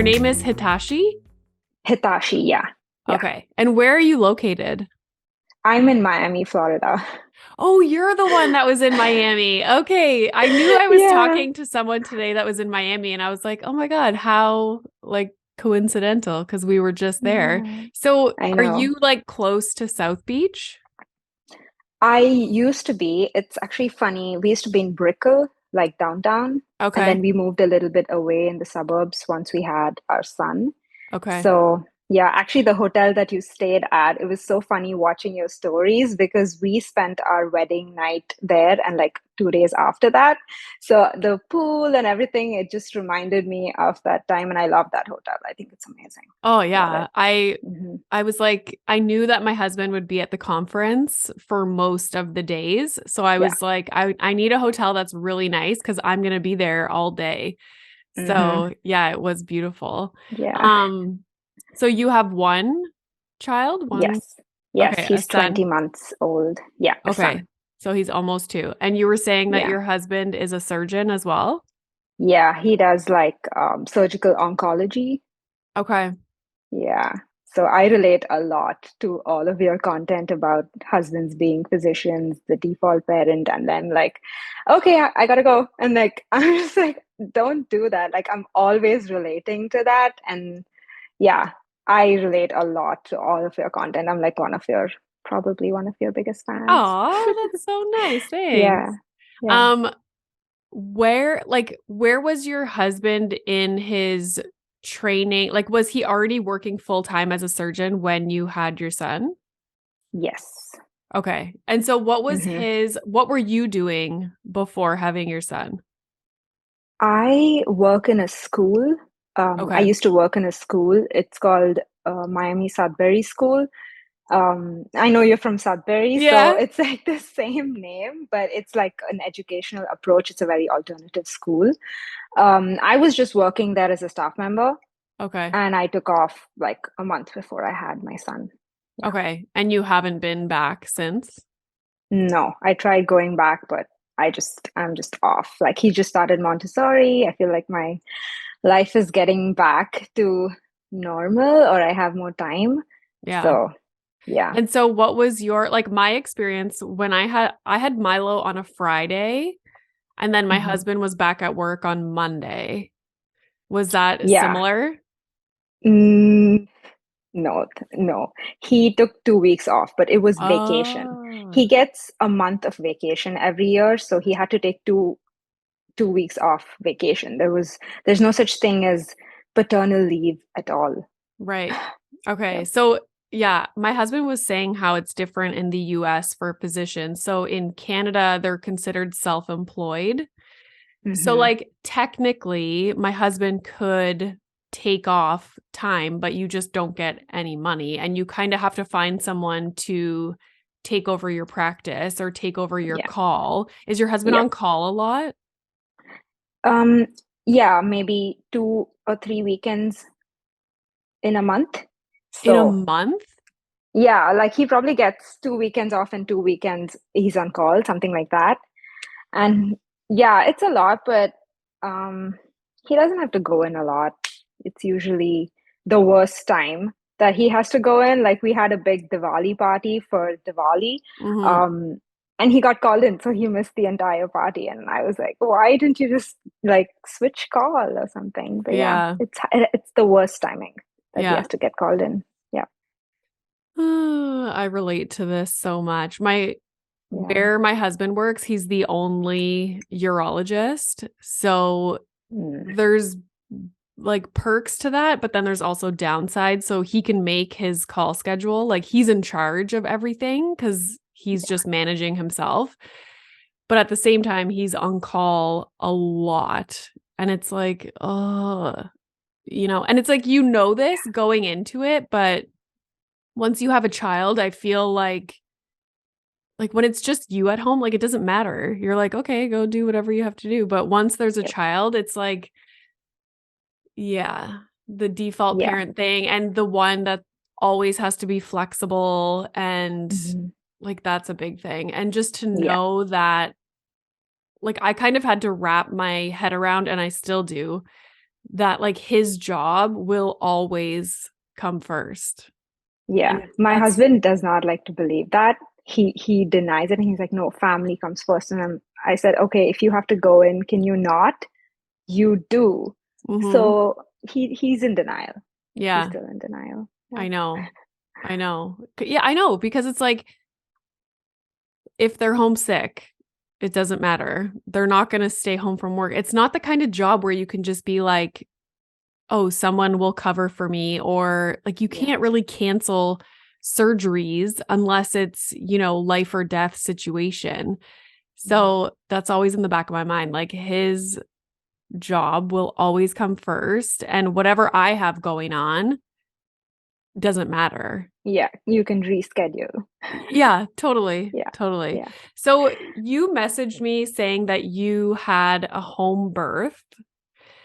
name is Hitashi? Hitashi, yeah. Yeah. Okay. And where are you located? I'm in Miami, Florida. Oh, you're the one that was in Miami. Okay. I knew I was Yeah. talking to someone today that was in Miami and I was like, "Oh my God, how like coincidental because we were just there." Yeah. So, I are know. you like close to South Beach? I used to be, it's actually funny. We used to be in Brickell, like downtown, and Okay. then we moved a little bit away in the suburbs once we had our son. Okay. So, yeah, actually, the hotel that you stayed at, it was so funny watching your stories because we spent our wedding night there and like 2 days after that. So, the pool and everything, it just reminded me of that time. And I love that hotel. I think it's amazing. Oh Love yeah. it. I Hmm. I was like, I knew that my husband would be at the conference for most of the days. So I Yeah. was like, I need a hotel that's really nice because I'm gonna be there all day. Hmm. So yeah, it was beautiful. Yeah. Um, so you have one child? One, Yes. Yes. okay, a He's son. 20 months old. Yeah. A son. Okay. So he's almost two. And you were saying that Yeah. your husband is a surgeon as well? Yeah. He does like surgical oncology. Okay. Yeah. So I relate a lot to all of your content about husbands being physicians, the default parent, and then like, okay, I gotta go. And like, I'm just like, don't do that. Like, I'm always relating to that. And yeah, I relate a lot to all of your content. I'm like probably one of your biggest fans. Oh, that's so nice. Yeah. Thanks. Yeah. Um, where was your husband in his training? Like, was he already working full time as a surgeon when you had your son? Yes. Okay. And so Hmm. what were you doing before having your son? I work in a school. I Okay. used to work in a school. It's called Miami Sudbury School. I know you're from Sudbury, so Yeah. it's like the same name, but it's like an educational approach. It's a very alternative school. I was just working there as a staff member, Okay. and I took off like a month before I had my son. Yeah. Okay. And you haven't been back since? No, I tried going back, but I'm just off. Like he just started Montessori. I feel like my life is getting back to normal or I have more time. Yeah. So, yeah. And so what was your like my experience when I had Milo on a Friday and then my Mhm. husband was back at work on Monday. Was that Yeah. similar? Mm, no, no. He took 2 weeks off, but it was vacation. Oh, He gets a month of vacation every year, so he had to take two weeks off vacation. There's no such thing as paternal leave at all. right. Okay. Yep. So, yeah, my husband was saying how it's different in the US for positions. So, in Canada, they're considered self-employed. So, Hmm. like, technically, my husband could take off time, but you just don't get any money. And you kind of have to find someone to take over your practice or take over your Yeah. call. Is your husband Yep. on call a lot? Um, yeah, maybe 2 or 3 weekends in a month. In a So month? yeah, like he probably gets 2 weekends off and 2 weekends he's on call, something like that. And yeah, it's a lot, but um he doesn't have to go in a lot. It's usually the worst time that he has to go in. Like we had a big Diwali party for Diwali. Hmm. Um and he got called in, so he missed the entire party. And I was like, why didn't you just like switch call or something? But yeah, Yeah. it's the worst timing that he Yeah. has to get called in. Yeah. I relate to this so much. Yeah. Where my husband works, he's the only urologist. So Mm, there's like perks to that, but then there's also downsides. So he can make his call schedule. Like he's in charge of everything because he's yeah. just managing himself. But at the same time, he's on call a lot. And it's like, oh, and it's like, this going into it, but once you have a child, I feel like when it's just you at home, like it doesn't matter. You're like, okay, go do whatever you have to do. But once there's a Yep. child, it's like, yeah, the default Yeah. parent thing and the one that always has to be flexible and Mhm. like that's a big thing. And just to Yeah. know that like I kind of had to wrap my head around and I still do that like his job will always come first. Yeah. And My that's husband does not like to believe that. He denies it and he's like, no, family comes first. And I said, okay, if you have to go in, can you not? You do. mhm. So he's in denial. He's Yeah, still in denial. Yeah. I know. I know. Yeah, I know because it's like if they're homesick, it doesn't matter. They're not going to stay home from work. It's not the kind of job where you can just be like, oh, someone will cover for me, or like you Yeah. can't really cancel surgeries unless it's, life or death situation. Mhm. So that's always in the back of my mind. Like his job will always come first, and whatever I have going on doesn't matter. Yeah. You can reschedule. Yeah, totally. Yeah. Totally. Yeah. So you messaged me saying that you had a home birth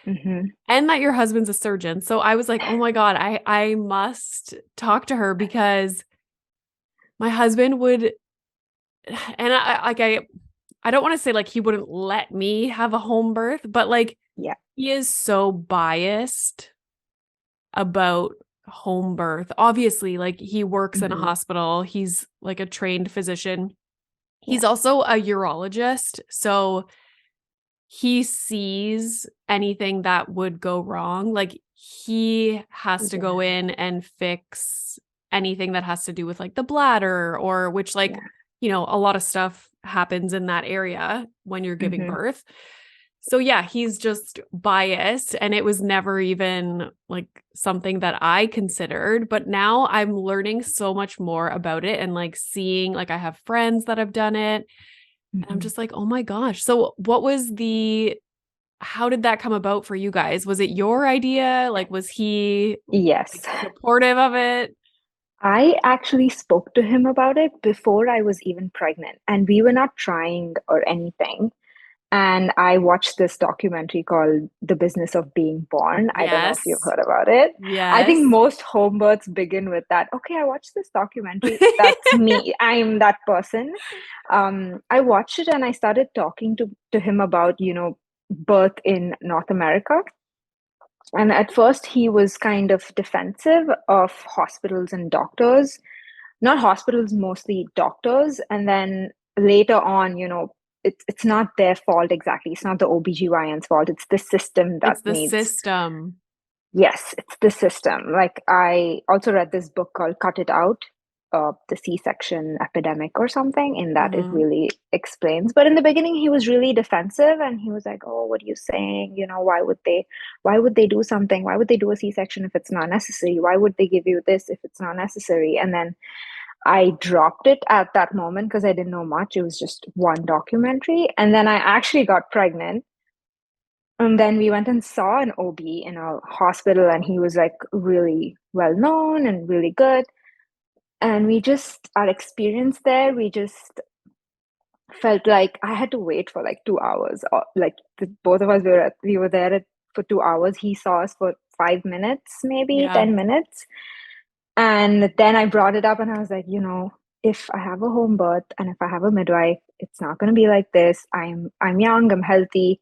Hmm. and that your husband's a surgeon. So I was like, "Oh my God, I must talk to her because my husband would," and I don't want to say like he wouldn't let me have a home birth, but like Yeah. he is so biased about home birth. Obviously, like he works in a Hmm. hospital. He's like a trained physician. Yeah. He's also a urologist, so he sees anything that would go wrong. Like he has to go Yeah. in and fix anything that has to do with like the bladder or which like, Yeah. a lot of stuff happens in that area when you're giving Hmm. birth. So yeah, he's just biased and it was never even like something that I considered, but now I'm learning so much more about it and like seeing like I have friends that have done it and I'm Hmm. just like, "Oh my gosh." So how did that come about for you guys? Was it your idea? Like was he Yes. like supportive of it? I actually spoke to him about it before I was even pregnant, and we were not trying or anything. And I watched this documentary called The Business of Being Born. I don't know if you've Yes. heard about it. I think Yes. most home births begin with that. Okay, I watched this documentary. That's me. I'm that person. I watched it and I started talking to him about, birth in North America. And at first, he was kind of defensive of hospitals and doctors, not hospitals, mostly doctors. And then later on, it's not their fault exactly. It's not the OBGYN's fault. It's the system that It's the needs, system. yes, it's the system. Like I also read this book called Cut It Out, the C-section epidemic or something, in that it Mhm. really explains. But in the beginning, he was really defensive and he was like, "Oh, what are you saying? Why would they do something? Why would they do a C-section if it's not necessary? Why would they give you this if it's not necessary?" And then I dropped it at that moment because I didn't know much. It was just one documentary. And then I actually got pregnant. And then we went and saw an OB in a hospital, and he was like really well known and really good. And our experience there, we just felt like I had to wait for like 2 hours. Like both of us we were there for 2 hours. He saw us for 5 minutes, maybe Yeah. 10 minutes. And then I brought it up and I was like, if I have a home birth and if I have a midwife, it's not going to be like this. I'm young, I'm healthy.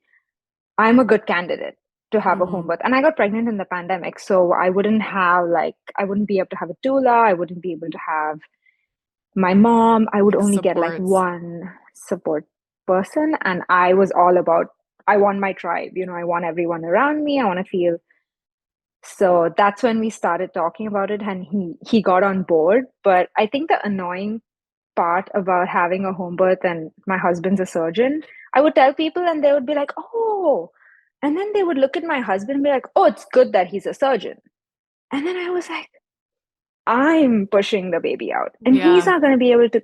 I'm a good candidate to have a home Mhm. birth. And I got pregnant in the pandemic, so I wouldn't be able to have a doula, I wouldn't be able to have my mom. I would Like only get like supports. one support person, and I was all about I want my tribe, I want everyone around me. I want to feel, so that's when we started talking about it and he got on board. But I think the annoying part about having a home birth, and my husband's a surgeon, I would tell people and they would be like, "Oh." And then they would look at my husband and be like, "Oh, it's good that he's a surgeon." And then I was like, I'm pushing the baby out and he's Yeah. not going to be able to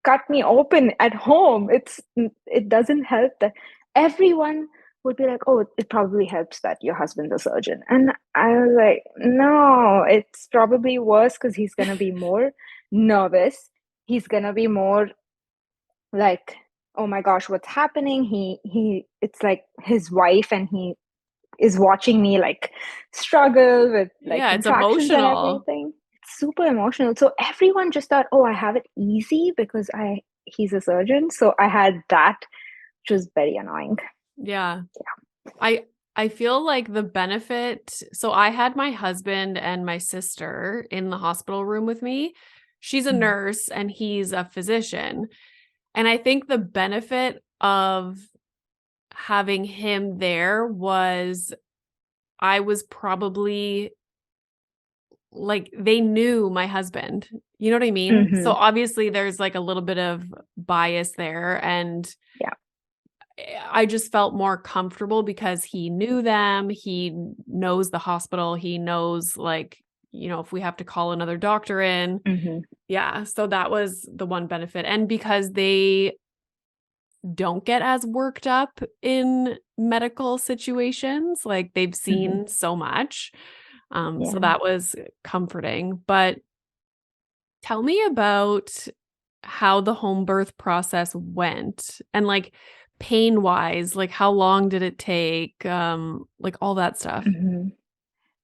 cut me open at home. It doesn't help that everyone would be like, "Oh, it probably helps that your husband's a surgeon." And I was like, no, it's probably worse because he's gonna be more nervous. He's gonna be more like, "Oh my gosh, what's happening?" It's like his wife and he is watching me like struggle with like Yeah, it's contractions and emotional. everything. It's super emotional. So everyone just thought, "Oh, I have it easy because I he's a surgeon." So I had that, which was very annoying. Yeah. I I feel like the benefit, so I had my husband and my sister in the hospital room with me. She's a Mm. nurse and he's a physician. And I think the benefit of having him there was I was probably like they knew my husband. You know what I mean? So Mm-hmm. obviously there's like a little bit of bias there, and Yeah. I just felt more comfortable because he knew them, he knows the hospital, he knows like, if we have to call another doctor in. Mm-hmm. Yeah, so that was the one benefit. And because they don't get as worked up in medical situations, like they've Mm-hmm. seen so much. So Yeah. that was comforting. But tell me about how the home birth process went and like pain wise, like how long did it take? Like all that stuff. Mm-hmm.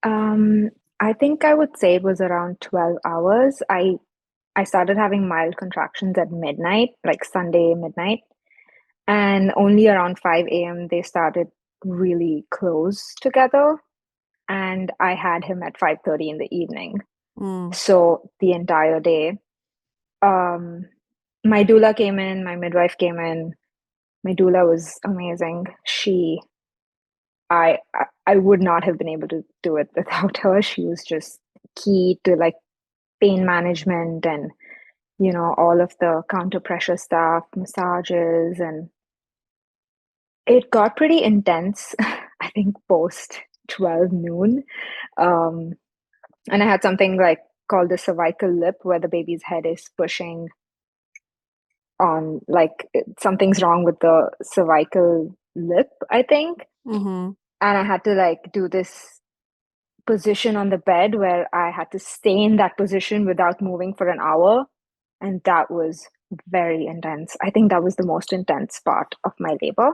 Um, I think I would say it was around 12 hours. I started having mild contractions at midnight, like Sunday midnight, and only around 5 a.m. they started really close together, and I had him at 5:30 in the evening. Mm, So the entire day. Um, my doula came in, my midwife came in. My doula was amazing. I would not have been able to do it without her. She was just key to like pain management and all of the counter pressure stuff, massages, and it got pretty intense. I think post 12 noon. Um, and I had something like called the cervical lip, where the baby's head is pushing on, like something's wrong with the cervical lip, I think. mhm. And I had to like do this position on the bed where I had to stay in that position without moving for an hour. And that was very intense. I think that was the most intense part of my labor.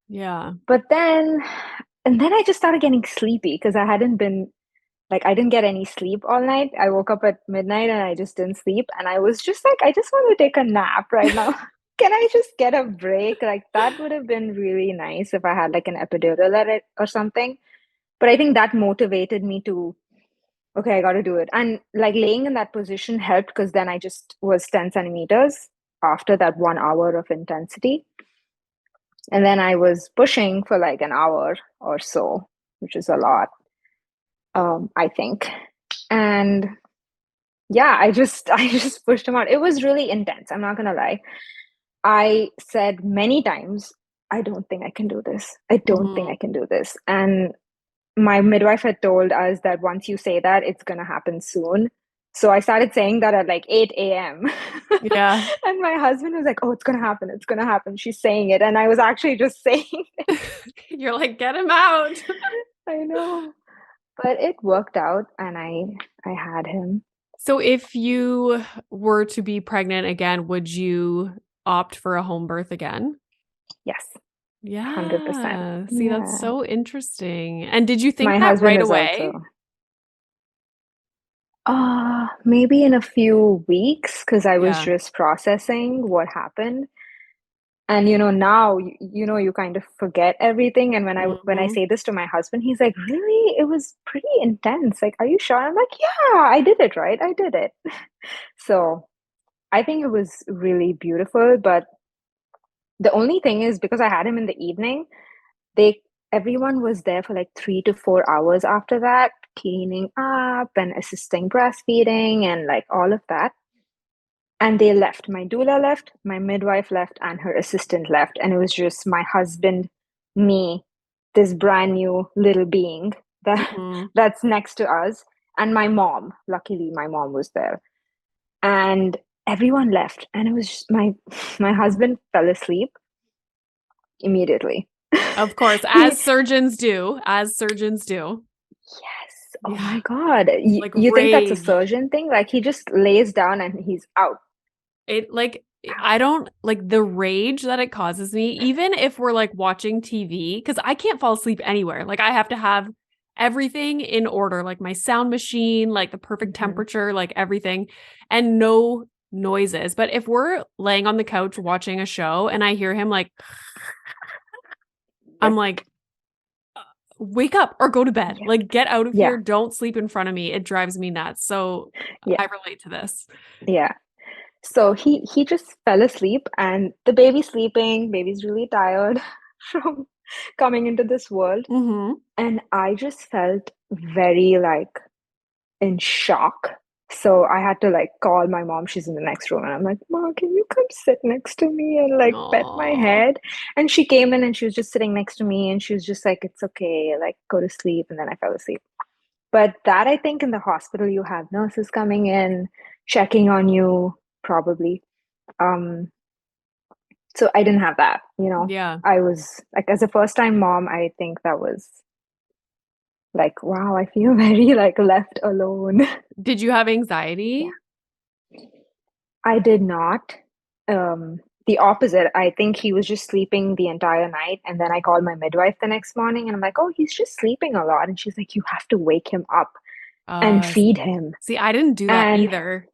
Yeah. But then, and then I just started getting sleepy because I hadn't been, like, I didn't get any sleep all night. I woke up at midnight and I just didn't sleep. And I was just like, I just want to take a nap right now. Can I just get a break? Like, that would have been really nice if I had like an epidural at it or something. But I think that motivated me to, okay, I got to do it. And like laying in that position helped because then I just was 10 centimeters after that 1 hour of intensity. And then I was pushing for like an hour or so, which is a lot, I think. And yeah, I just pushed him out. It was really intense. I'm not gonna lie. I said many times, I don't think I can do this. I don't think I Mhm. can do this. And my midwife had told us that once you say that, it's gonna happen soon. So I started saying that at like 8 a.m. Yeah. And my husband was like, oh, it's gonna happen, it's gonna happen. She's saying it. And I was actually just saying it. You're like, get him out. I know. But it worked out and I had him. So if you were to be pregnant again, would you opt for a home birth again? Yes, 100%. Yeah. See, that's Yeah. so interesting. And did you think My that husband right is away? also maybe in a few weeks because I was Yeah. just processing what happened. And now you kind of forget everything. And when I Mhm. say this to my husband, he's like, "Really? It was pretty intense. Like, are you sure?" I'm like, "Yeah, I did it, right? I did it." So, I think it was really beautiful, but the only thing is because I had him in the evening, they everyone was there for like 3 to 4 hours after that, cleaning up and assisting breastfeeding and like all of that. And they left. My doula left, my midwife left, and her assistant left. And it was just my husband, me, this brand new little being that Mhm. that's next to us, and my mom. Luckily, my mom was there. And everyone left. And it was just my husband fell asleep immediately. Of course, He as surgeons do, as surgeons do. Yes. Oh Yeah. my God. You, Like you think that's a rage. surgeon thing? Like he just lays down and he's out. It like I don't like the rage that it causes me, even if we're like watching TV, because I can't fall asleep anywhere. Like I have to have everything in order, like my sound machine, like the perfect Mhm. temperature, like everything, and no noises. But if we're laying on the couch watching a show and I hear him like, I'm Yep. like, wake up or go to bed. Yeah. Like, get out of Yeah. here. Don't sleep in front of me. It drives me nuts. So Yeah. I relate to this. Yeah. So he just fell asleep and the baby's sleeping, baby's really tired from coming into this world. Mm-hmm. And I just felt very like in shock. So I had to like call my mom. She's in the next room. And I'm like, Mom, can you come sit next to me and like pet my Oh, head? And she came in and she was just sitting next to me and she was just like, it's okay, like go to sleep. And then I fell asleep. But that I think in the hospital, you have nurses coming in, checking on you, probably. Um, so I didn't have that, you know. yeah. I was like, as a first time mom, I think that was like, wow, I feel very like left alone. Did you have Yeah. anxiety? I did not. The opposite. I think he was just sleeping the entire night. And then I called my midwife the next morning and I'm like, oh, he's just sleeping a lot. And she's like, you have to wake him up and Uh, feed him. See, I didn't do that And either.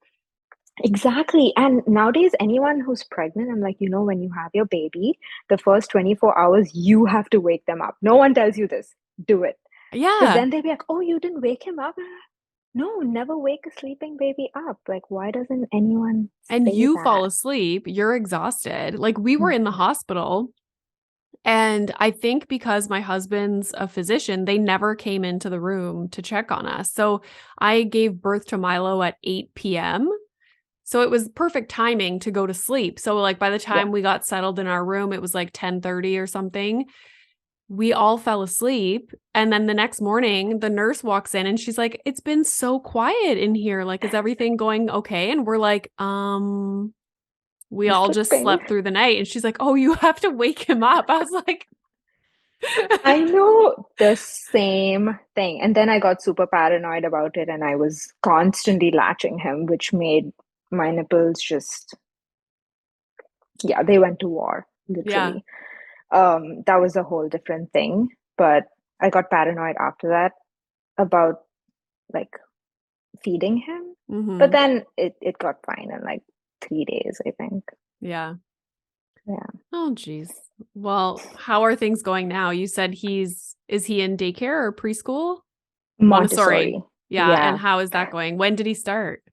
exactly. And nowadays, anyone who's pregnant, I'm like, when you have your baby, the first 24 hours, you have to wake them up. No one tells you this. Do it. Because Yeah. then they'll be like, oh, you didn't wake him up? No, never wake a sleeping baby up. Like, why doesn't anyone And say you fall that? asleep, you're exhausted. Like, we were in the Mhm. hospital, and I think because my husband's a physician, they never came into the room to check on us. So I gave birth to Milo at 8 p.m. So it was perfect timing to go to sleep. So like by the Yeah. time we got settled in our room, it was like 10:30 or something. We all fell asleep. And then the next morning, the nurse walks in and she's like, "It's been so quiet in here. Like, is everything going okay?" And we're like, we He's all just sleeping. slept through the night. And she's like, "Oh, you have to wake him up." I was like, I know the same thing. And then I got super paranoid about it and I was constantly latching him, which made my nipples just, yeah, they went to war, yeah. literally. That was a whole different thing. But I got paranoid after that about like feeding him. But Hmm. then it got fine in like 3 days, I think. Yeah. Yeah. Oh, geez. Well, how are things going now? You said is he in daycare or preschool? Montessori. Montessori. Yeah. And Yeah. how is that going? When did he start?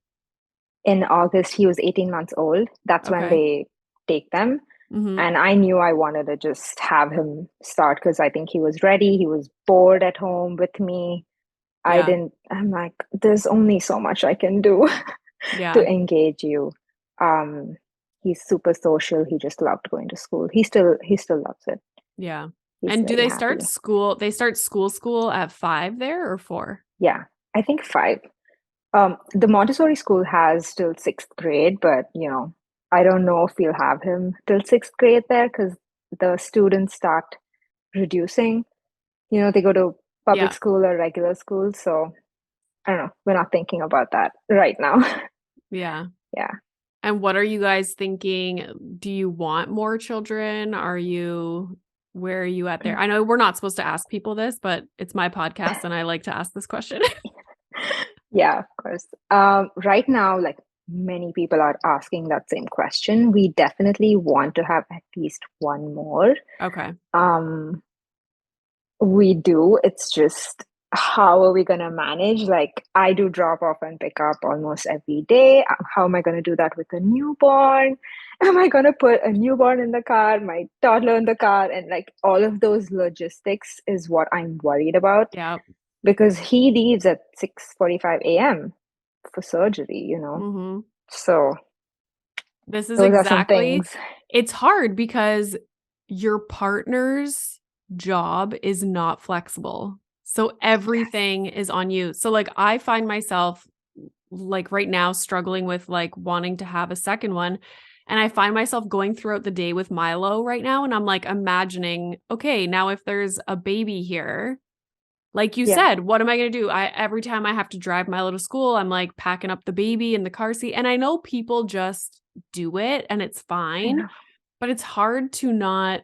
In August, he was 18 months old. That's when Okay. they take them. Hmm. And I knew I wanted to just have him start because I think he was ready. He was bored at home with me. Yeah. I'm like, there's only so much I can do to Yeah. engage you. Um, he's super social. He just loved going to school. He still loves it. Yeah. He's And do very they happy. start school? They start school at 5 there or 4? Yeah, I think 5. The Montessori school has till 6th grade, but I don't know if we'll have him till 6th grade there because the students start reducing. They go to public Yeah. school or regular school, so I don't know. We're not thinking about that right now. Yeah. Yeah. And what are you guys thinking? Do you want more children? Where are you at there? I know we're not supposed to ask people this, but it's my podcast and I like to ask this question. Yeah, of course. Right now, like many people are asking that same question. We definitely want to have at least one more. Okay. Um, We do. It's just how are we going to manage? Like, I do drop off and pick up almost every day. How am I going to do that with a newborn? Am I going to put a newborn in the car, my toddler in the car? And like all of those logistics is what I'm worried about Yeah. because he leaves at 6:45 a.m. for surgery. Hmm. So This is those are some exactly, things. it's hard because your partner's job is not flexible. So Yes. everything is on you. So like I find myself like right now struggling with like wanting to have a second one. And I find myself going throughout the day with Milo right now. And I'm like imagining, okay, now if there's a baby here, like you Yeah. said, what am I going to do? Every time I have to drive Milo to school, I'm like packing up the baby in the car seat. And I know people just do it and it's I fine, know. but it's hard to not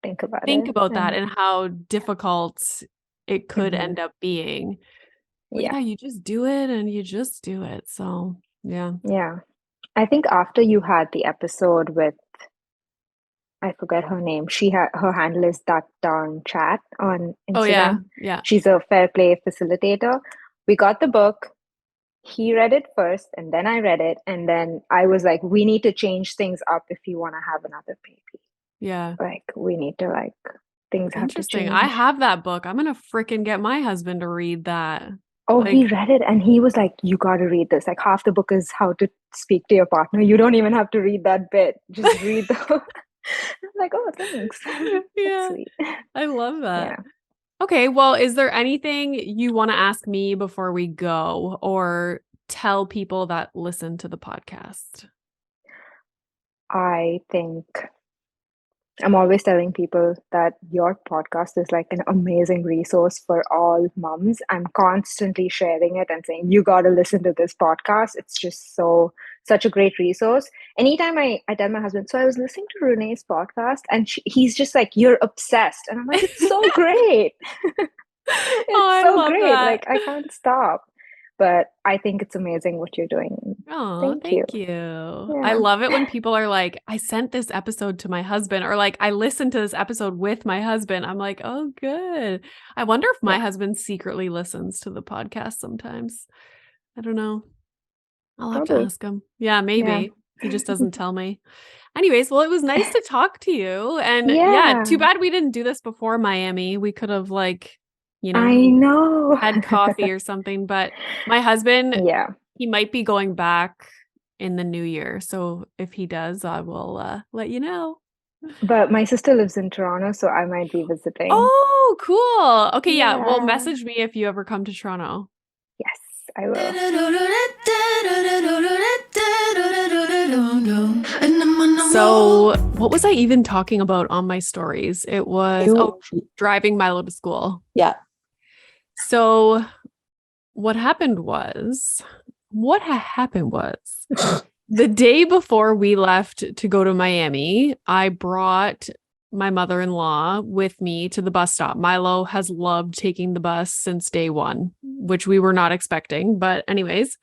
Think about think it. about I that know. and how difficult it could Hmm. end up being. But Yeah. yeah, you just do it and you just do it. So, yeah. Yeah. I think after you had the episode with I forget her name. Her handle is that darn chat on Oh yeah. Instagram. Yeah. She's a fair play facilitator. We got the book. He read it first, and then I read it, and then I was like, we need to change things up if you want to have another baby. Yeah. Like, we need to things have to Interesting. I change. have that book. I'm gonna freaking get my husband to read that. Oh, he Like, read it and he was like, you got to read this. Like, half the book is how to speak to your partner. You don't even have to read that bit. Just read the I'm like, oh, thanks. That's yeah, sweet. I love that. Yeah. Okay, well, is there anything you want to ask me before we go or tell people that listen to the podcast? I think I'm always telling people that your podcast is like an amazing resource for all moms. I'm constantly sharing it and saying, you got to listen to this podcast. It's just such a great resource. Anytime I tell my husband, so I was listening to Renee's podcast, and he's just like, you're obsessed. And I'm like, it's so great. Oh, It's I so love great. that. Like, I can't stop. But I think it's amazing what you're doing. Oh, Thank you. thank you. I Yeah. love it when people are like, I sent this episode to my husband, or like, I listened to this episode with my husband. I'm like, oh, good. I wonder if my Yeah. husband secretly listens to the podcast sometimes. I don't know. I'll have to Probably. ask him. Yeah, Yeah. maybe. He just doesn't tell me. Anyways, well, it was nice to talk to you. And yeah, too Yeah. bad we didn't do this before Miami. We could have you know, I know. had coffee or something. But my husband, Yeah. he might be going back in the new year. So if he does, I will let you know. But my sister lives in Toronto, so I might be visiting. Oh, cool. Okay, yeah. Well, Yeah. message me if you ever come to Toronto. Yes, I will. So, what was I even talking about on my stories? It was, You, driving Milo to school. yeah. So, what happened was the day before we left to go to Miami, I brought my mother-in-law with me to the bus stop. Milo has loved taking the bus since day one, which we were not expecting. But anyways,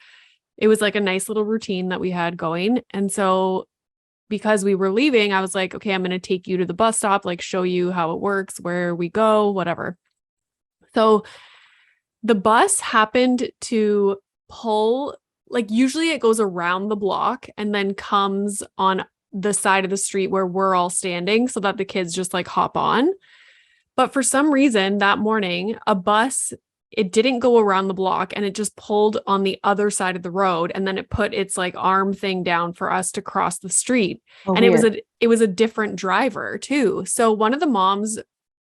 it was like a nice little routine that we had going. And so because we were leaving, I was like, okay, I'm going to take you to the bus stop, like show you how it works, where we go, whatever. So the bus happened to pull, like usually it goes around the block and then comes on the side of the street where we're all standing so that the kids just like hop on. But for some reason that morning, it didn't go around the block and it just pulled on the other side of the road. And then it put its like arm thing down for us to cross the street. Oh, And weird. it was a different driver too. So one of the moms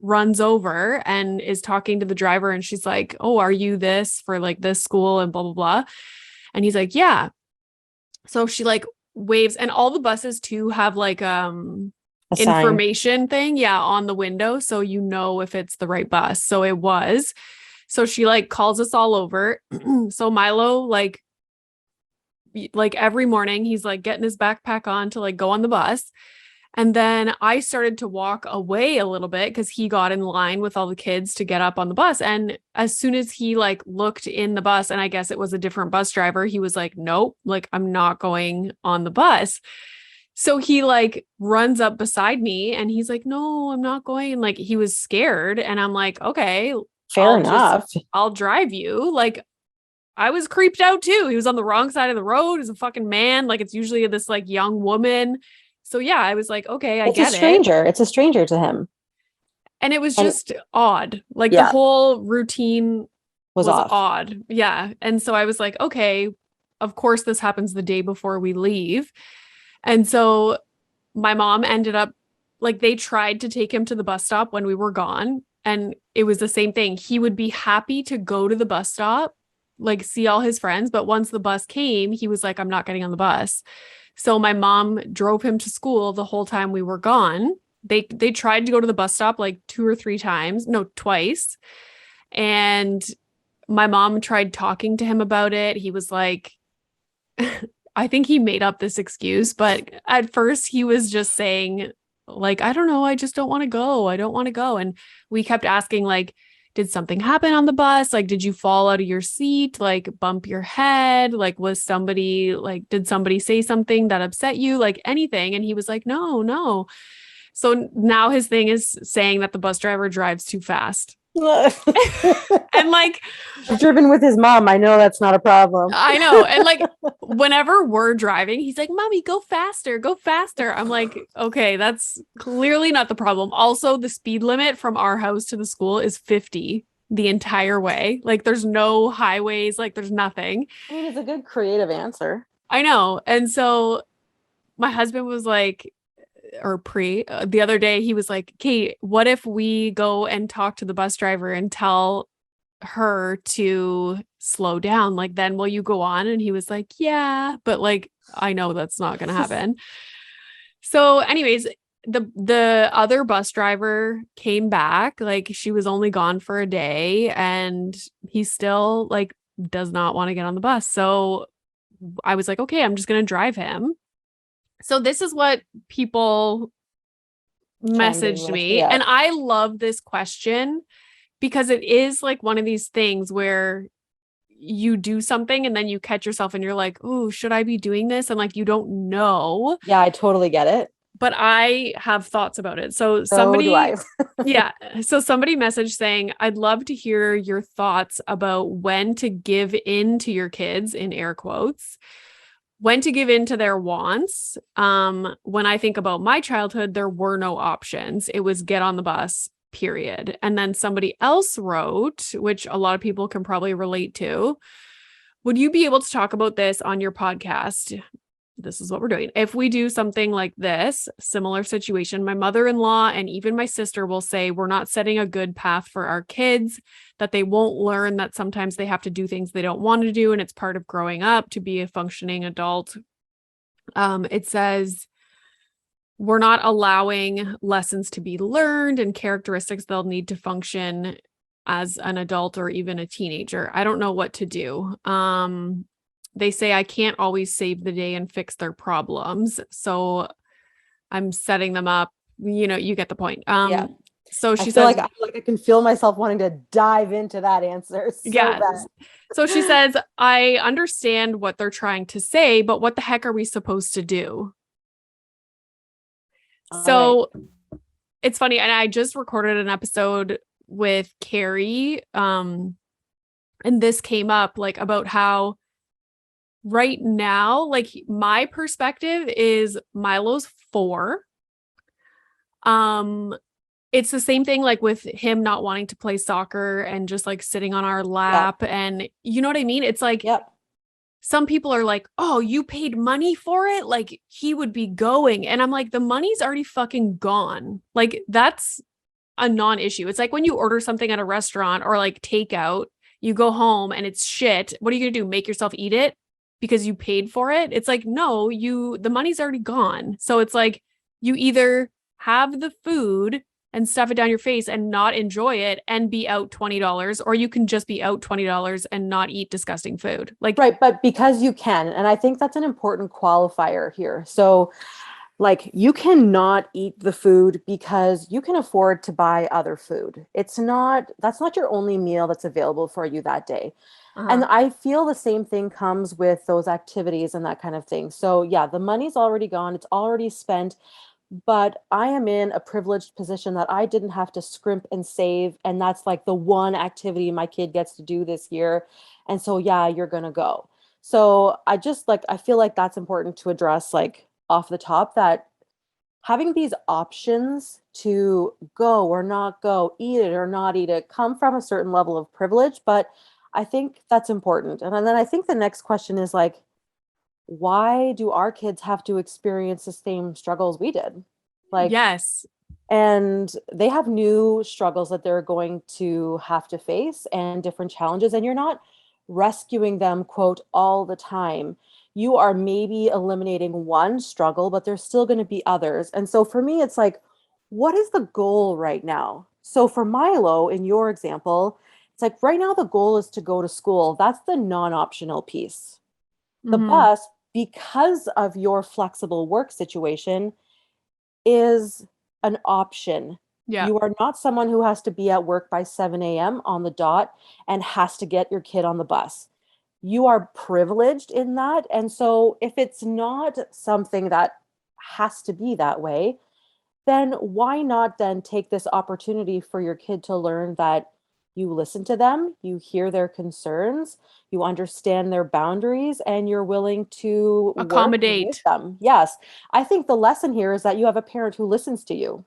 runs over and is talking to the driver and she's like, oh, are you this for like this school and blah, blah, blah. And he's like, yeah. So she like waves, and all the buses too have like A sign. information thing, yeah, on the window, so you know if it's the right bus. So it was. So she like calls us all over. So Milo like every morning he's like getting his backpack on to like go on the bus. And then I started to walk away a little bit because he got in line with all the kids to get up on the bus. And as soon as he like looked in the bus, and I guess it was a different bus driver, he was like, nope, like I'm not going on the bus. So he like runs up beside me and he's like, no, I'm not going. And like he was scared. And I'm like, okay, Fair enough. I'll drive you. Like I was creeped out too. He was on the wrong side of the road. He's a fucking man. Like it's usually this like young woman. So yeah, I was like, okay, I It's get a stranger. it. It's a stranger to him. And it was And just odd. Like the yeah, whole routine was was off. odd. Yeah. And so I was like, okay, of course this happens the day before we leave. And so my mom ended up like they tried to take him to the bus stop when we were gone. And it was the same thing. He would be happy to go to the bus stop, like see all his friends. But once the bus came, he was like, I'm not getting on the bus. So my mom drove him to school the whole time we were gone. They tried to go to the bus stop like 2 or 3 times, no, twice. And my mom tried talking to him about it. He was like, I think he made up this excuse, but at first he was just saying like, I don't know, I just don't want to go. I don't want to go. And we kept asking like, did something happen on the bus? Like, did you fall out of your seat? Like bump your head? Like, did somebody say something that upset you? Like anything? And he was like, no, no. So now his thing is saying that the bus driver drives too fast. And like, He's driven with his mom. I know that's not a problem. I know. And like, whenever we're driving, he's like, Mommy, go faster, go faster. I'm like, okay, that's clearly not the problem. Also, the speed limit from our house to the school is 50 the entire way. Like, there's no highways, like, there's nothing. I mean, it's a good creative answer. I know. And so my husband was like, the other day, he was like, Kate, what if we go and talk to the bus driver and tell her to slow down? Like, then will you go on? And he was like, yeah, but like, I know that's not going to happen. So anyways, the other bus driver came back, like she was only gone for a day and he still like does not want to get on the bus. So I was like, okay, I'm just going to drive him. So this is what people messaged me. Yeah. And I love this question because it is like one of these things where you do something and then you catch yourself and you're like, oh, should I be doing this? And like, you don't know. Yeah, I totally get it. But I have thoughts about it. So do I. yeah. So somebody messaged saying, I'd love to hear your thoughts about when to give in to your kids, in air quotes, when to give in to their wants. When I think about my childhood, there were no options. It was get on the bus, period. And then somebody else wrote, which a lot of people can probably relate to, would you be able to talk about this on your podcast? This is what we're doing. If we do something like this, similar situation, my mother-in-law and even my sister will say, we're not setting a good path for our kids, that they won't learn that sometimes they have to do things they don't want to do. And it's part of growing up to be a functioning adult. It says, we're not allowing lessons to be learned and characteristics they'll need to function as an adult or even a teenager. I don't know what to do. They say I can't always save the day and fix their problems. So I'm setting them up. You know, you get the point. Yeah. So she says, like I can feel myself wanting to dive into that answer. Yeah. So she says, I understand what they're trying to say, but what the heck are we supposed to do? So it's funny. And I just recorded an episode with Carrie. And this came up like about how right now, like my perspective is Milo's 4. It's the same thing like with him not wanting to play soccer and just like sitting on our lap. And you know what I mean? It's like, some people are like, oh, you paid money for it? Like he would be going. And I'm like, the money's already fucking gone. Like that's a non-issue. It's like when you order something at a restaurant or like takeout, you go home and it's shit. What are you going to do? Make yourself eat it because you paid for it? It's like, no, the money's already gone. So it's like, you either have the food and stuff it down your face and not enjoy it and be out $20, or you can just be out $20 and not eat disgusting food. Like, right. But because you can, and I think that's an important qualifier here. So like you cannot eat the food because you can afford to buy other food. That's not your only meal that's available for you that day. And I feel the same thing comes with those activities and that kind of thing. So yeah, the money's already gone. It's already spent. But I am in a privileged position that I didn't have to scrimp and save. And that's like the one activity my kid gets to do this year. And so, yeah, you're going to go. So I feel like that's important to address like off the top, that having these options to go or not go, eat it or not eat it, come from a certain level of privilege. But I think that's important. And then I think the next question is like, why do our kids have to experience the same struggles we did? Like, yes. And they have new struggles that they're going to have to face and different challenges. And you're not rescuing them, quote, all the time. You are maybe eliminating one struggle, but there's still going to be others. And so for me, it's like, what is the goal right now? So for Milo, in your example, it's like right now the goal is to go to school. That's the non-optional piece. The bus, because of your flexible work situation, is an option. Yeah. You are not someone who has to be at work by 7 a.m. on the dot and has to get your kid on the bus. You are privileged in that. And so if it's not something that has to be that way, then why not then take this opportunity for your kid to learn that you listen to them, you hear their concerns, you understand their boundaries, and you're willing to work with Accommodate. them. Yes. I think the lesson here is that you have a parent who listens to you.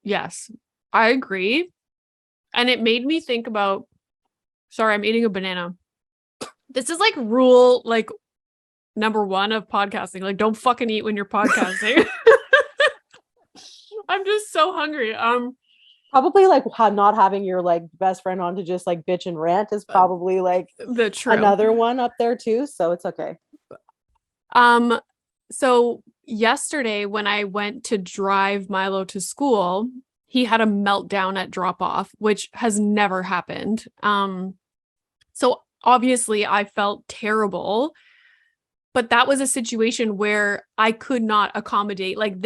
Yes, I agree. And it made me think about, sorry, I'm eating a banana. This is like rule like number 1 of podcasting. Like, don't fucking eat when you're podcasting. I'm just so hungry. Probably like not having your like best friend on to just like bitch and rant is probably like the true. another one up there too. So it's okay. So yesterday when I went to drive Milo to school, he had a meltdown at drop off, which has never happened. So obviously I felt terrible, but that was a situation where I could not accommodate. Like,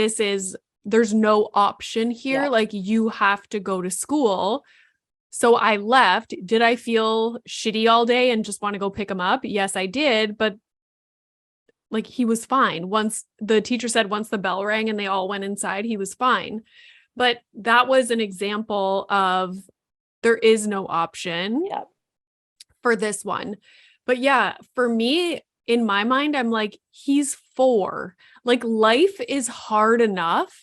there's no option here. Yeah. Like, you have to go to school. So I left. Did I feel shitty all day and just want to go pick him up? Yes, I did. But like, he was fine. Once the teacher said, once the bell rang and they all went inside, he was fine. But that was an example of there is no option for this one. But yeah, for me, in my mind, I'm like, he's 4. Like, life is hard enough.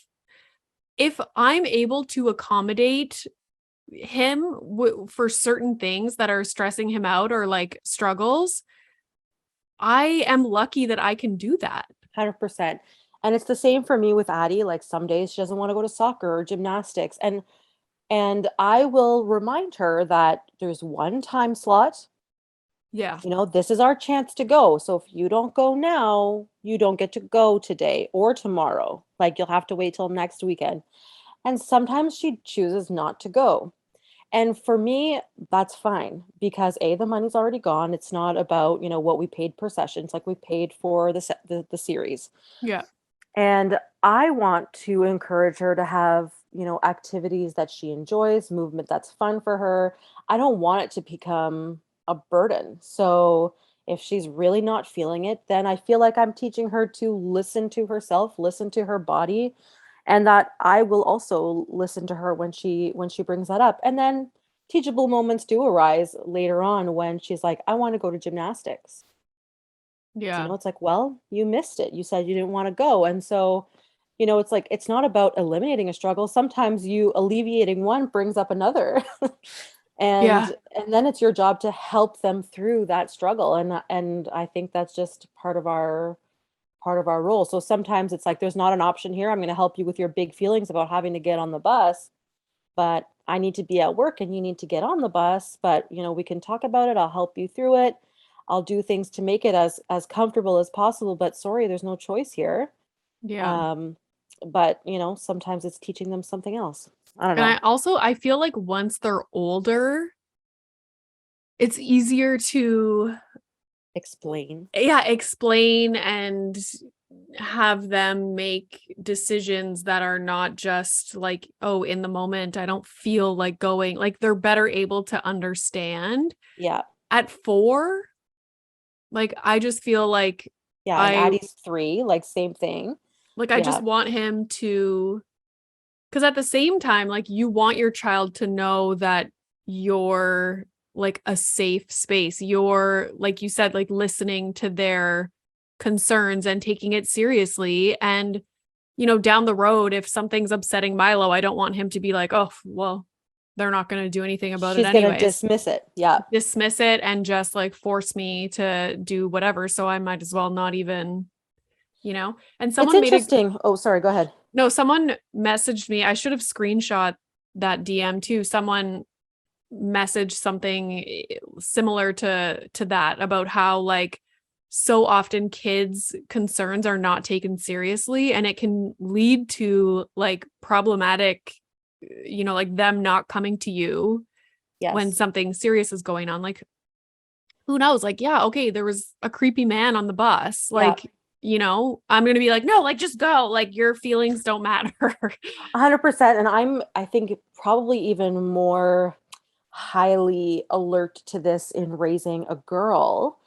If I'm able to accommodate him for certain things that are stressing him out or like struggles, I am lucky that I can do that. 100%. And it's the same for me with Addie. Like some days she doesn't want to go to soccer or gymnastics. And I will remind her that there's one time slot. Yeah. You know, this is our chance to go. So if you don't go now, you don't get to go today or tomorrow. Like you'll have to wait till next weekend. And sometimes she chooses not to go. And for me, that's fine because the money's already gone. It's not about, what we paid per session. It's like we paid for the series. Yeah. And I want to encourage her to have, activities that she enjoys, movement that's fun for her. I don't want it to become a burden. So if she's really not feeling it, then I feel like I'm teaching her to listen to herself, listen to her body, and that I will also listen to her when she brings that up. And then teachable moments do arise later on when she's like, I want to go to gymnastics. Yeah. It's like, well, you missed it. You said you didn't want to go. And so, it's like, it's not about eliminating a struggle. Sometimes you alleviating one brings up another. Yeah. And then it's your job to help them through that struggle. And I think that's just part of our role. So sometimes it's like, there's not an option here. I'm going to help you with your big feelings about having to get on the bus, but I need to be at work and you need to get on the bus. But, we can talk about it. I'll help you through it. I'll do things to make it as comfortable as possible, but sorry, there's no choice here. Yeah. But sometimes it's teaching them something else. I don't know. And I feel like once they're older, it's easier to Explain and have them make decisions that are not just like, oh, in the moment, I don't feel like going. Like, they're better able to understand. Yeah. At 4, like, I just feel like and Addie's 3, like same thing. Like, I just want him to, because at the same time, like, you want your child to know that you're like a safe space. You're, like you said, like listening to their concerns and taking it seriously. And, down the road, if something's upsetting Milo, I don't want him to be like, oh, well, they're not going to do anything about it anyways. She's going to dismiss it. Yeah. Dismiss it and just like force me to do whatever. So I might as well not even, and someone it's interesting. Oh, sorry. Go ahead. No, someone messaged me. I should have screenshot that DM too. Someone messaged something similar to that about how, like, so often kids' concerns are not taken seriously, and it can lead to like problematic, like them not coming to you when something serious is going on. Like, who knows? Like, yeah, okay, there was a creepy man on the bus. Like, I'm going to be like, no, like, just go. Like, your feelings don't matter. 100%. And I think probably even more highly alert to this in raising a girl,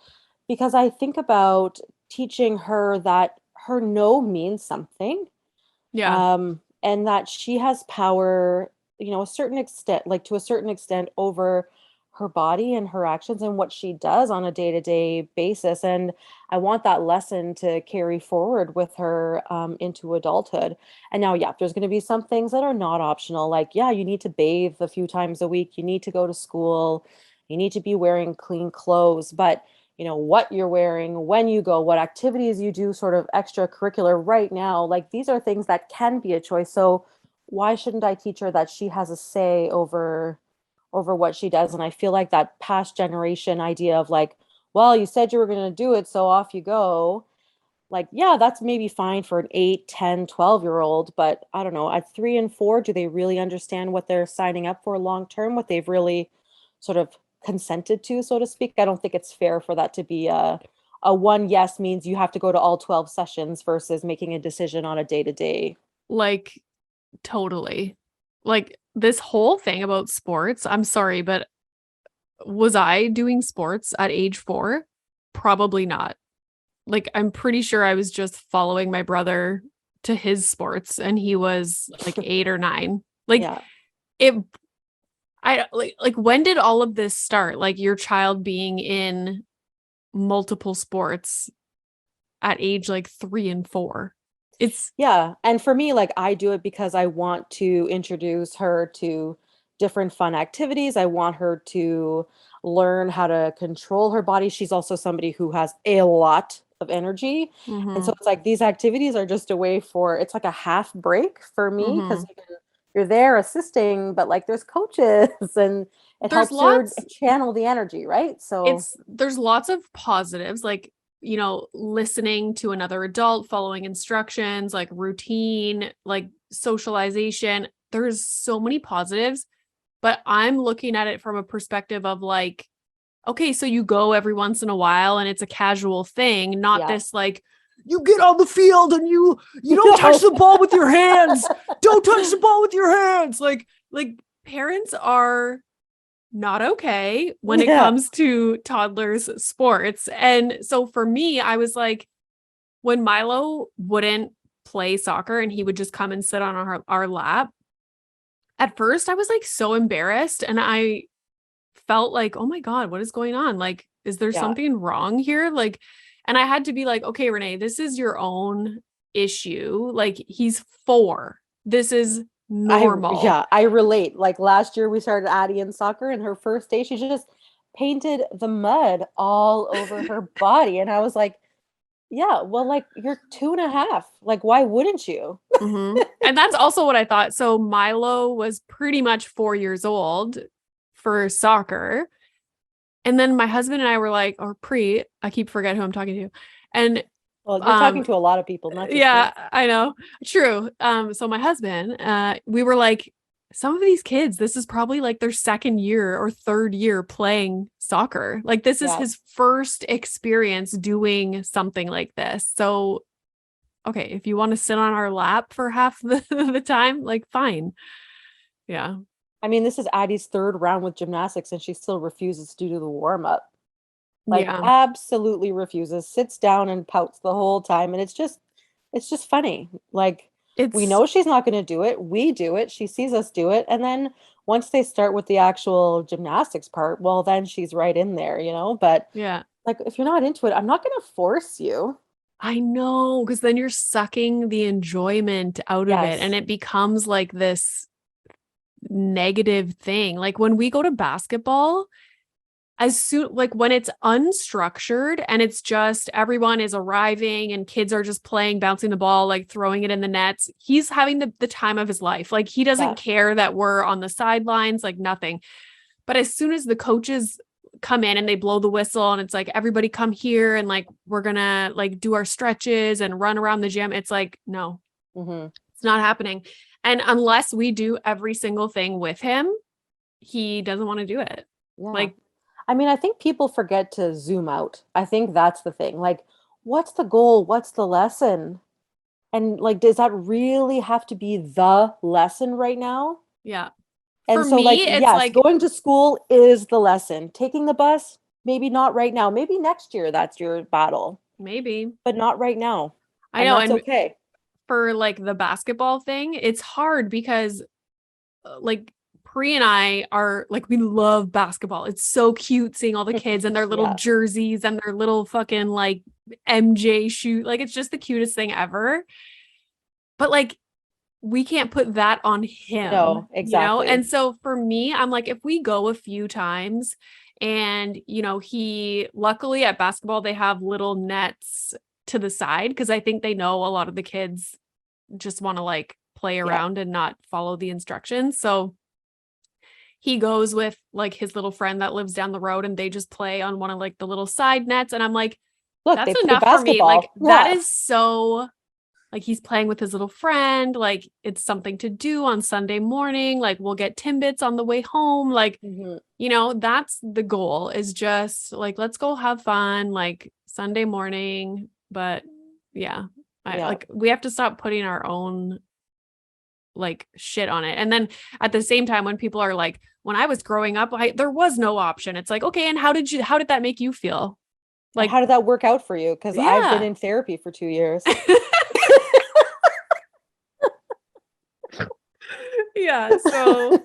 because I think about teaching her that her no means something. Yeah. and that she has power, a certain extent, like to a certain extent, over her body and her actions and what she does on a day-to-day basis. And I want that lesson to carry forward with her into adulthood. And now, yeah, there's going to be some things that are not optional. Like, yeah, you need to bathe a few times a week. You need to go to school. You need to be wearing clean clothes. But what you're wearing, when you go, what activities you do, sort of extracurricular right now, like these are things that can be a choice. So why shouldn't I teach her that she has a say over what she does? And I feel like that past generation idea of like, well, you said you were going to do it, so off you go. Like, yeah, that's maybe fine for an 8, 10, 12-year old, but I don't know, at 3 and 4, do they really understand what they're signing up for long term, what they've really sort of consented to, so to speak? I don't think it's fair for that to be a one yes means you have to go to all 12 sessions versus making a decision on a day-to-day. Like, totally. Like, this whole thing about sports, I'm sorry, but was I doing sports at age 4? Probably not. Like, I'm pretty sure I was just following my brother to his sports and he was like 8 or 9. Like, Yeah. like when did all of this start? Like your child being in multiple sports at age like 3 and 4. Yeah. And for me, like I do it because I want to introduce her to different fun activities. I want her to learn how to control her body. She's also somebody who has a lot of energy. And so Mhm. it's like these activities are just a way for, it's like a half break for me because Mhm. you're there assisting, but like there's coaches and it There's helps her lots channel the energy, right? So there's lots of positives, like, listening to another adult, following instructions, like routine, like socialization. There's so many positives, but I'm looking at it from a perspective of like, okay, so you go every once in a while and it's a casual thing, not yeah. this like, you get on the field and you don't touch the ball with your hands. Don't touch the ball with your hands. Like parents are not okay when it Yeah. comes to toddlers sports. And so for me, I was like, when Milo wouldn't play soccer and he would just come and sit on our lap, at first I was like so embarrassed and I felt like, oh my God, what is going on? Like, is there Yeah. something wrong here? Like, and I had to be like, okay, Renee, this is your own issue. Like, he's 4. This is normal. I relate. Like last year we started Addie in soccer and her first day she just painted the mud all over her body. And I was like, yeah, well, like you're 2.5. Like, why wouldn't you? Mhm. And that's also what I thought. So Milo was pretty much 4 years old for soccer. And then my husband and I were like, I keep forgetting who I'm talking to. And Well, you're talking to a lot of people, not just yeah, me. I know. True. So my husband, we were like, some of these kids, this is probably like their second year or third year playing soccer. Like this is Yeah. his first experience doing something like this. So, okay, if you want to sit on our lap for half the time, like fine. Yeah. I mean, this is Addie's third round with gymnastics and she still refuses to do the warm up. Like Yeah. absolutely refuses, sits down and pouts the whole time. And it's just funny. Like we It's know she's not going to do it. We do it. She sees us do it. And then once they start with the actual gymnastics part, well, then she's right in there. But yeah. like, if you're not into it, I'm not going to force you. I know, because then you're sucking the enjoyment out of it and Yes. it becomes like this negative thing. Like when we go to basketball, as soon like when it's unstructured and it's just everyone is arriving and kids are just playing, bouncing the ball, like throwing it in the nets, he's having the time of his life. Like he doesn't Yeah. care that we're on the sidelines, like nothing. But as soon as the coaches come in and they blow the whistle and it's like, everybody come here and like, we're gonna like do our stretches and run around the gym. It's like, no, Hmm. it's not happening. And unless we do every single thing with him, he doesn't want to do it. Yeah. Like, I mean, I think people forget to zoom out. I think that's the thing. Like, what's the goal? What's the lesson? And like, does that really have to be the lesson right now? yeah. For And so, like, me, it's yes, like, going to school is the lesson. Taking the bus, maybe not right now. Maybe next year that's your battle, maybe. but not right now. I And know. that's And okay. for like the basketball thing, it's hard because like Pri and I are like, we love basketball. It's so cute seeing all the kids and their little jerseys and their little fucking like MJ shoe. Like, it's just the cutest thing ever. But like, we can't put that on him. No, exactly. And so for me, I'm like, if we go a few times and, he luckily at basketball, they have little nets to the side because I think they know a lot of the kids just want to like play around and not follow the instructions. So he goes with like his little friend that lives down the road and they just play on one of like the little side nets. And I'm like, look, that's enough for me. Like that is so like, he's playing with his little friend. Like it's something to do on Sunday morning. Like we'll get Timbits on the way home. Like, that's the goal, is just like, let's go have fun, like Sunday morning. But like we have to stop putting our own like shit on it. And then at the same time, when people are like, when I was growing up, there was no option. It's like, okay, and how did that make you feel? Like, how did that work out for you? Because I've been in therapy for 2 years. Yeah, so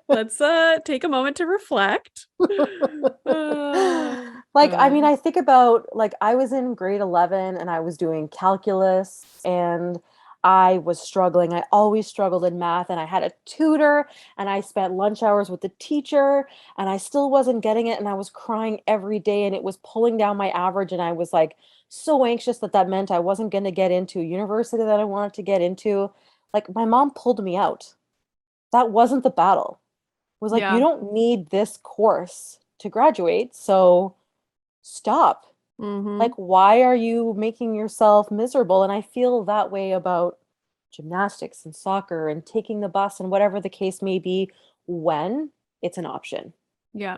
let's take a moment to reflect. I mean, I think about like I was in grade 11 and I was doing calculus and I was struggling. I always struggled in math, and I had a tutor and I spent lunch hours with the teacher and I still wasn't getting it, and I was crying every day and it was pulling down my average, and I was like so anxious that meant I wasn't going to get into university that I wanted to get into. Like my mom pulled me out. That wasn't the battle. It was like, you don't need this course to graduate, so stop. Like, why are you making yourself miserable? And I feel that way about gymnastics and soccer and taking the bus and whatever the case may be when it's an option. Yeah.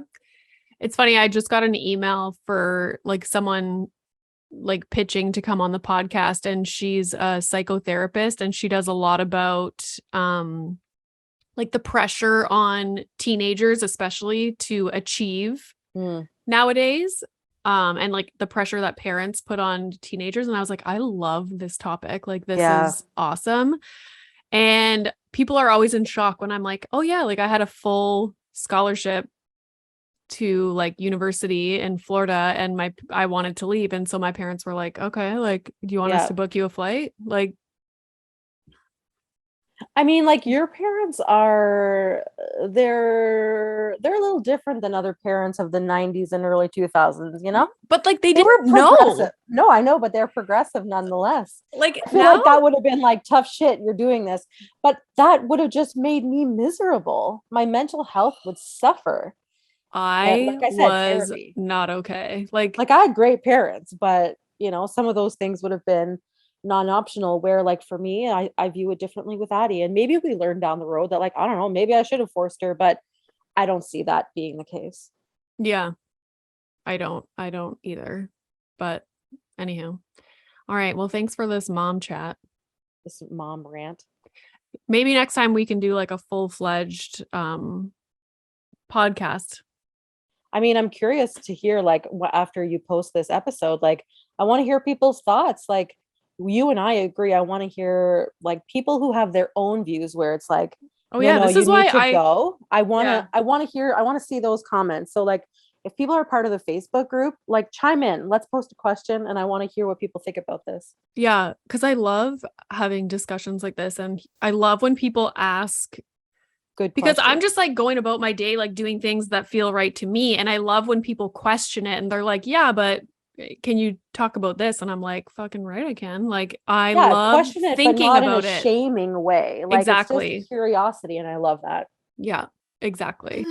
It's funny. I just got an email for like someone like pitching to come on the podcast, and she's a psychotherapist and she does a lot about like the pressure on teenagers, especially, to achieve nowadays. And like the pressure that parents put on teenagers. And I was like, I love this topic. Like, this is awesome. And people are always in shock when I'm like, oh yeah, like I had a full scholarship to like university in Florida and I wanted to leave. And so my parents were like, okay, like, do you want us to book you a flight? Like, I mean, like your parents are, they're a little different than other parents of the 90s and early 2000s, But like they didn't know. No, I know, but they're progressive nonetheless. Like I feel like that would have been like, tough shit, you're doing this. But that would have just made me miserable. My mental health would suffer. I was therapy. Not okay. Like I had great parents, but some of those things would have been non-optional, where like for me, I view it differently with Addie, and maybe we learned down the road that like, I don't know, maybe I should have forced her, but I don't see that being the case. Yeah, I don't either, but anyhow. All right, well, thanks for this mom chat, this mom rant. Maybe next time we can do like a full-fledged podcast. I mean, I'm curious to hear like after you post this episode, like I want to hear people's thoughts. Like, you and I agree. I want to hear like people who have their own views, where it's like, this is why I want to see those comments. So like, if people are part of the Facebook group, like chime in, let's post a question. And I want to hear what people think about this. Yeah. Cause I love having discussions like this. And I love when people ask good because questions. I'm just like going about my day, like doing things that feel right to me. And I love when people question it and they're like, yeah, but can you talk about this? And I'm like, fucking right, I can. Like, I love question it, thinking but not about in a it. Shaming way. Like, exactly. It's just curiosity, and I love that. Yeah, exactly.